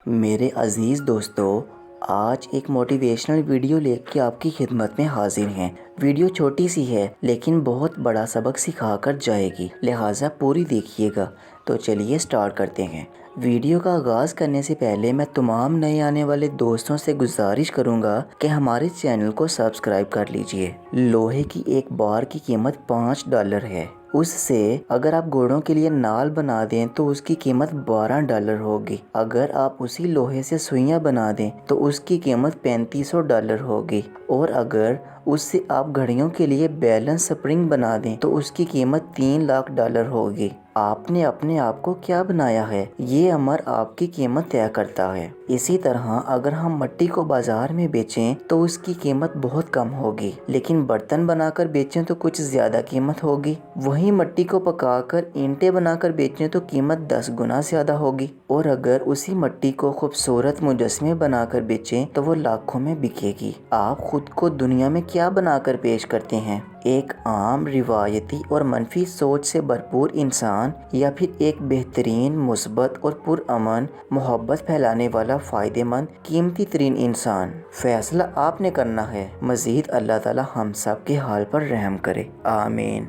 میرے عزیز دوستو، آج ایک موٹیویشنل ویڈیو لے کے آپ کی خدمت میں حاضر ہیں۔ ویڈیو چھوٹی سی ہے لیکن بہت بڑا سبق سکھا کر جائے گی، لہٰذا پوری دیکھیے گا۔ تو چلیے سٹارٹ کرتے ہیں۔ ویڈیو کا آغاز کرنے سے پہلے میں تمام نئے آنے والے دوستوں سے گزارش کروں گا کہ ہمارے چینل کو سبسکرائب کر لیجئے۔ لوہے کی ایک بار کی قیمت $5 ہے۔ اس سے اگر آپ گھوڑوں کے لیے نال بنا دیں تو اس کی قیمت $12 ہوگی۔ اگر آپ اسی لوہے سے سوئیاں بنا دیں تو اس کی قیمت $3500 ہوگی، اور اگر اس سے آپ گھڑیوں کے لیے بیلنس سپرنگ بنا دیں تو اس کی قیمت $3 لاکھ ہوگی۔ آپ نے اپنے آپ کو کیا بنایا ہے، یہ امر آپ کی قیمت طے کرتا ہے۔ اسی طرح اگر ہم مٹی کو بازار میں بیچیں تو اس کی قیمت بہت کم ہوگی، لیکن برتن بنا کر بیچیں تو کچھ زیادہ قیمت ہوگی۔ وہیں مٹی کو پکا کر اینٹیں بنا کر بیچیں تو قیمت 10 گنا زیادہ ہوگی، اور اگر اسی مٹی کو خوبصورت مجسمے بنا کر بیچیں تو وہ لاکھوں میں بکے گی۔ آپ خود کو دنیا میں کیا بنا کر پیش کرتے ہیں؟ ایک عام، روایتی اور منفی سوچ سے بھرپور انسان، یا پھر ایک بہترین، مثبت اور پرامن، محبت پھیلانے والا، فائدہ مند، قیمتی ترین انسان؟ فیصلہ آپ نے کرنا ہے۔ مزید اللہ تعالی ہم سب کے حال پر رحم کرے، آمین۔